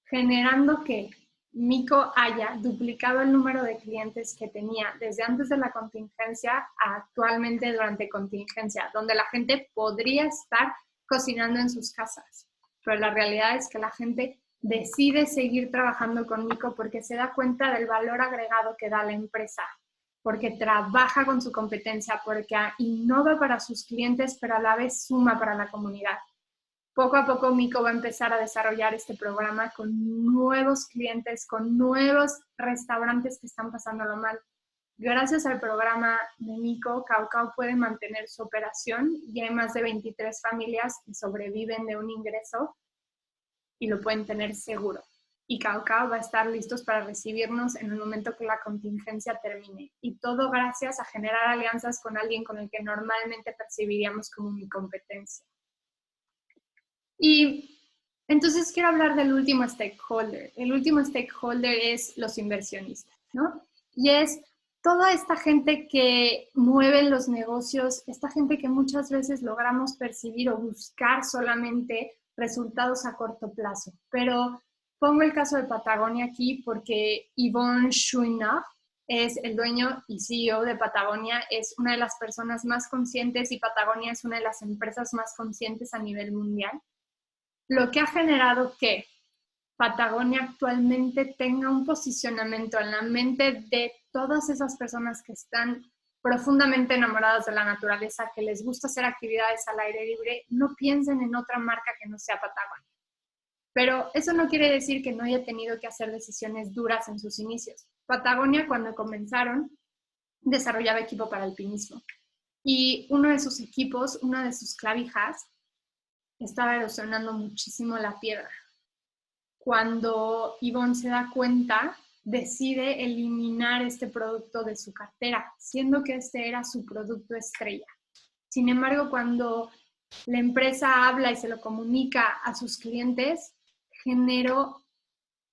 generando que Miko haya duplicado el número de clientes que tenía desde antes de la contingencia a actualmente durante contingencia, donde la gente podría estar cocinando en sus casas, pero la realidad es que la gente decide seguir trabajando con Miko porque se da cuenta del valor agregado que da la empresa, porque trabaja con su competencia, porque innova para sus clientes, pero a la vez suma para la comunidad. Poco a poco Miko va a empezar a desarrollar este programa con nuevos clientes, con nuevos restaurantes que están pasándolo mal. Gracias al programa de Miko, Cao Cao puede mantener su operación y hay más de 23 familias que sobreviven de un ingreso y lo pueden tener seguro. Y Cao Cao va a estar listos para recibirnos en el momento que la contingencia termine. Y todo gracias a generar alianzas con alguien con el que normalmente percibiríamos como mi competencia. Y entonces quiero hablar del último stakeholder. El último stakeholder es los inversionistas, ¿no? Y es toda esta gente que mueve los negocios, esta gente que muchas veces logramos percibir o buscar solamente resultados a corto plazo. Pero pongo el caso de Patagonia aquí porque Yvon Chouinard es el dueño y CEO de Patagonia, es una de las personas más conscientes y Patagonia es una de las empresas más conscientes a nivel mundial. Lo que ha generado que Patagonia actualmente tenga un posicionamiento en la mente de todas esas personas que están profundamente enamoradas de la naturaleza, que les gusta hacer actividades al aire libre, no piensen en otra marca que no sea Patagonia. Pero eso no quiere decir que no haya tenido que hacer decisiones duras en sus inicios. Patagonia, cuando comenzaron, desarrollaba equipo para alpinismo. Y uno de sus equipos, una de sus clavijas, estaba erosionando muchísimo la piedra. Cuando Yvon se da cuenta, decide eliminar este producto de su cartera, siendo que este era su producto estrella. Sin embargo, cuando la empresa habla y se lo comunica a sus clientes, generó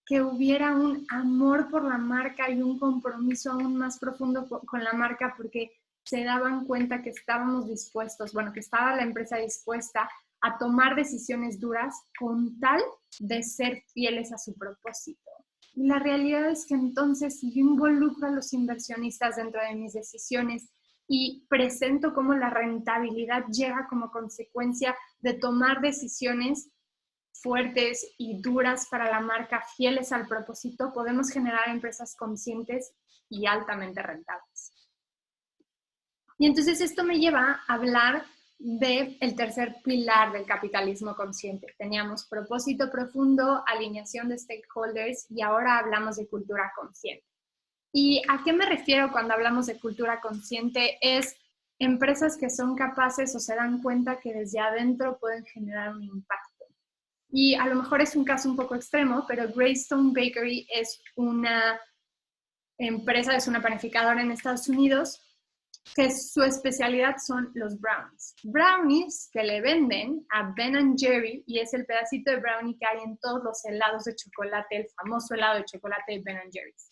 que hubiera un amor por la marca y un compromiso aún más profundo con la marca porque se daban cuenta que estábamos dispuestos, que estaba la empresa dispuesta a tomar decisiones duras con tal de ser fieles a su propósito. Y la realidad es que entonces si yo involucro a los inversionistas dentro de mis decisiones y presento cómo la rentabilidad llega como consecuencia de tomar decisiones fuertes y duras para la marca, fieles al propósito, podemos generar empresas conscientes y altamente rentables. Y entonces esto me lleva a hablar del tercer pilar del capitalismo consciente. Teníamos propósito profundo, alineación de stakeholders y ahora hablamos de cultura consciente. ¿Y a qué me refiero cuando hablamos de cultura consciente? Es empresas que son capaces o se dan cuenta que desde adentro pueden generar un impacto. Y a lo mejor es un caso un poco extremo, pero Greystone Bakery es una empresa, es una panificadora en Estados Unidos, que su especialidad son los brownies. Brownies que le venden a Ben & Jerry, y es el pedacito de brownie que hay en todos los helados de chocolate, el famoso helado de chocolate de Ben & Jerry's.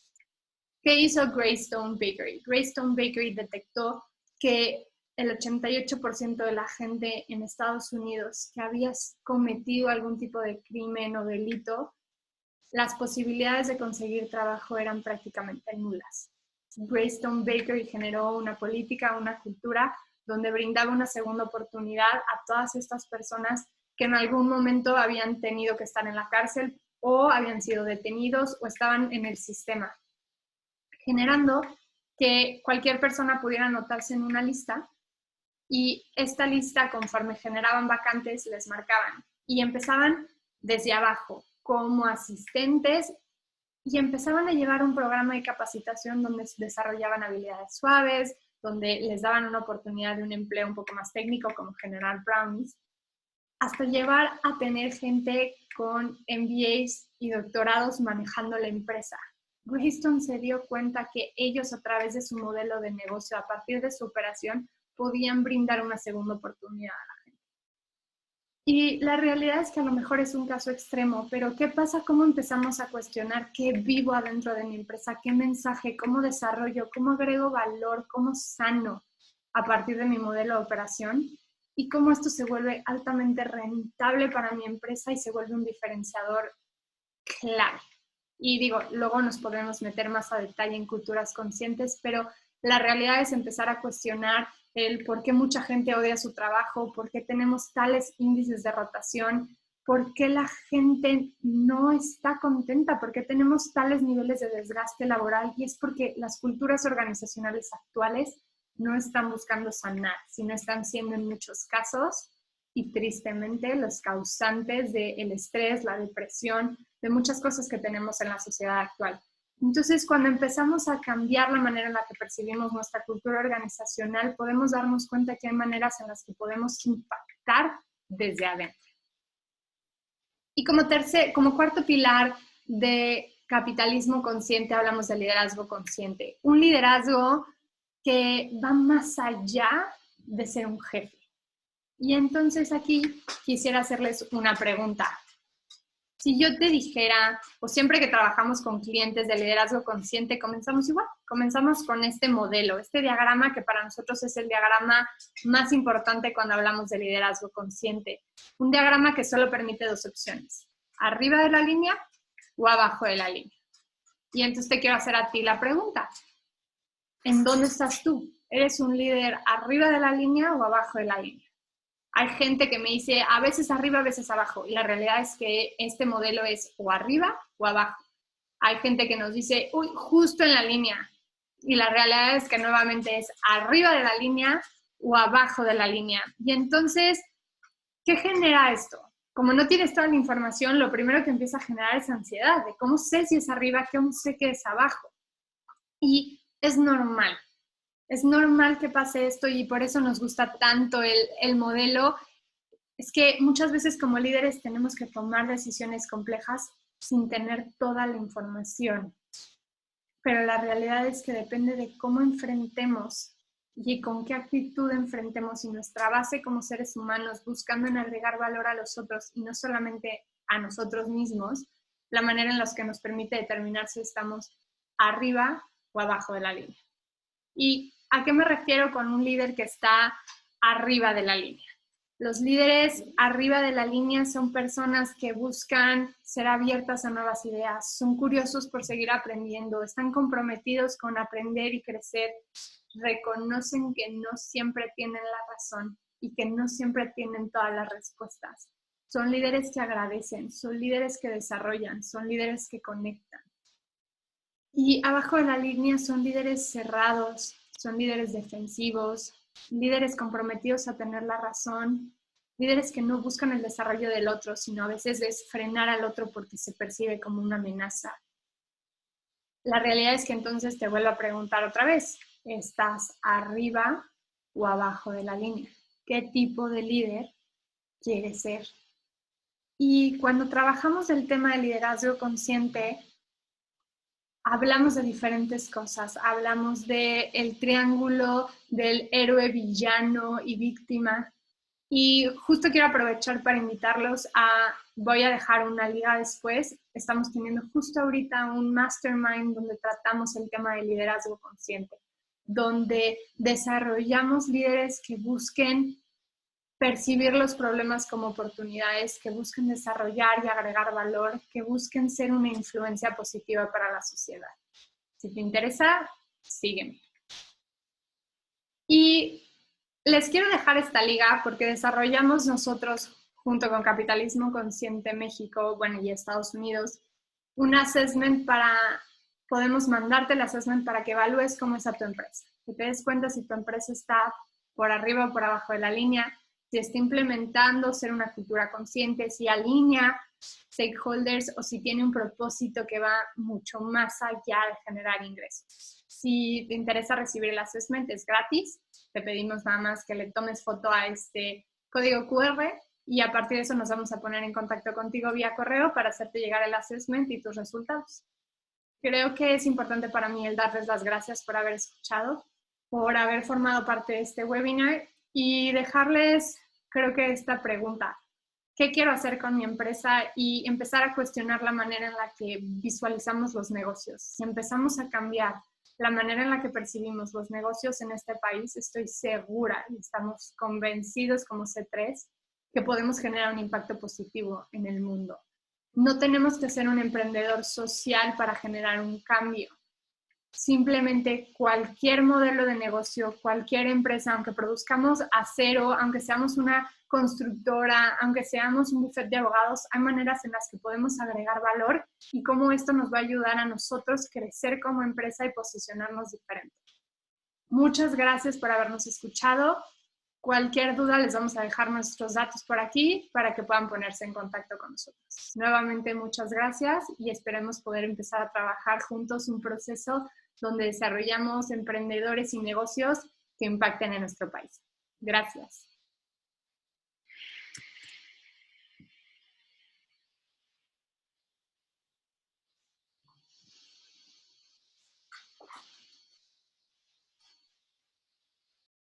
¿Qué hizo Greystone Bakery? Greystone Bakery detectó que el 88% de la gente en Estados Unidos que había cometido algún tipo de crimen o delito, las posibilidades de conseguir trabajo eran prácticamente nulas. Greystone Bakery generó una política, una cultura donde brindaba una segunda oportunidad a todas estas personas que en algún momento habían tenido que estar en la cárcel o habían sido detenidos o estaban en el sistema, generando que cualquier persona pudiera anotarse en una lista, y esta lista, conforme generaban vacantes, les marcaban y empezaban desde abajo como asistentes y empezaban a llevar un programa de capacitación donde desarrollaban habilidades suaves, donde les daban una oportunidad de un empleo un poco más técnico como generar brownies, hasta llevar a tener gente con MBAs y doctorados manejando la empresa. Greystone se dio cuenta que ellos, a través de su modelo de negocio, a partir de su operación, podían brindar una segunda oportunidad a la gente. Y la realidad es que a lo mejor es un caso extremo, pero ¿qué pasa? ¿Cómo empezamos a cuestionar qué vivo adentro de mi empresa? ¿Qué mensaje? ¿Cómo desarrollo? ¿Cómo agrego valor? ¿Cómo sano a partir de mi modelo de operación? Y cómo esto se vuelve altamente rentable para mi empresa y se vuelve un diferenciador clave. Y digo, luego nos podremos meter más a detalle en culturas conscientes, pero la realidad es empezar a cuestionar el por qué mucha gente odia su trabajo, por qué tenemos tales índices de rotación, por qué la gente no está contenta, por qué tenemos tales niveles de desgaste laboral, y es porque las culturas organizacionales actuales no están buscando sanar, sino están siendo en muchos casos, y tristemente, los causantes del estrés, la depresión, de muchas cosas que tenemos en la sociedad actual. Entonces, cuando empezamos a cambiar la manera en la que percibimos nuestra cultura organizacional, podemos darnos cuenta que hay maneras en las que podemos impactar desde adentro. Y como cuarto pilar de capitalismo consciente, hablamos de liderazgo consciente. Un liderazgo que va más allá de ser un jefe. Y entonces aquí quisiera hacerles una pregunta. Si yo te dijera, o siempre que trabajamos con clientes de liderazgo consciente, comenzamos igual, comenzamos con este modelo, este diagrama que para nosotros es el diagrama más importante cuando hablamos de liderazgo consciente. Un diagrama que solo permite dos opciones, arriba de la línea o abajo de la línea. Y entonces te quiero hacer a ti la pregunta, ¿en dónde estás tú? ¿Eres un líder arriba de la línea o abajo de la línea? Hay gente que me dice a veces arriba, a veces abajo, y la realidad es que este modelo es o arriba o abajo. Hay gente que nos dice, uy, justo en la línea, y la realidad es que nuevamente es arriba de la línea o abajo de la línea. Y entonces, ¿qué genera esto? Como no tienes toda la información, lo primero que empieza a generar es ansiedad, de cómo sé si es arriba, cómo sé que es abajo. Y es normal. Es normal que pase esto y por eso nos gusta tanto el modelo. Es que muchas veces como líderes tenemos que tomar decisiones complejas sin tener toda la información. Pero la realidad es que depende de cómo enfrentemos y con qué actitud enfrentemos y nuestra base como seres humanos, buscando en agregar valor a los otros y no solamente a nosotros mismos, la manera en la que nos permite determinar si estamos arriba o abajo de la línea. ¿Y a qué me refiero con un líder que está arriba de la línea? Los líderes arriba de la línea son personas que buscan ser abiertas a nuevas ideas, son curiosos por seguir aprendiendo, están comprometidos con aprender y crecer, reconocen que no siempre tienen la razón y que no siempre tienen todas las respuestas. Son líderes que agradecen, son líderes que desarrollan, son líderes que conectan. Y abajo de la línea son líderes cerrados, son líderes defensivos, líderes comprometidos a tener la razón, líderes que no buscan el desarrollo del otro, sino a veces es frenar al otro porque se percibe como una amenaza. La realidad es que entonces te vuelvo a preguntar otra vez, ¿estás arriba o abajo de la línea? ¿Qué tipo de líder quieres ser? Y cuando trabajamos el tema de liderazgo consciente, hablamos de diferentes cosas. Hablamos del triángulo del héroe, villano y víctima. Y justo quiero aprovechar para invitarlos voy a dejar una liga después. Estamos teniendo justo ahorita un mastermind donde tratamos el tema de liderazgo consciente, donde desarrollamos líderes que busquen percibir los problemas como oportunidades, que busquen desarrollar y agregar valor, que busquen ser una influencia positiva para la sociedad. Si te interesa, sígueme. Y les quiero dejar esta liga porque desarrollamos nosotros, junto con Capitalismo Consciente México, y Estados Unidos, un assessment podemos mandarte el assessment para que evalúes cómo está tu empresa. Que te des cuenta si tu empresa está por arriba o por abajo de la línea, si está implementando ser una cultura consciente, si alinea stakeholders o si tiene un propósito que va mucho más allá de generar ingresos. Si te interesa recibir el assessment, es gratis. Te pedimos nada más que le tomes foto a este código QR y a partir de eso nos vamos a poner en contacto contigo vía correo para hacerte llegar el assessment y tus resultados. Creo que es importante para mí el darles las gracias por haber escuchado, por haber formado parte de este webinar y dejarles, creo que esta pregunta, ¿qué quiero hacer con mi empresa? Y empezar a cuestionar la manera en la que visualizamos los negocios. Si empezamos a cambiar la manera en la que percibimos los negocios en este país, estoy segura y estamos convencidos como C3 que podemos generar un impacto positivo en el mundo. No tenemos que ser un emprendedor social para generar un cambio. Simplemente cualquier modelo de negocio, cualquier empresa, aunque produzcamos acero, aunque seamos una constructora, aunque seamos un bufete de abogados, hay maneras en las que podemos agregar valor y cómo esto nos va a ayudar a nosotros crecer como empresa y posicionarnos diferente. Muchas gracias por habernos escuchado. Cualquier duda les vamos a dejar nuestros datos por aquí para que puedan ponerse en contacto con nosotros. Nuevamente, muchas gracias y esperemos poder empezar a trabajar juntos un proceso donde desarrollamos emprendedores y negocios que impacten en nuestro país. Gracias.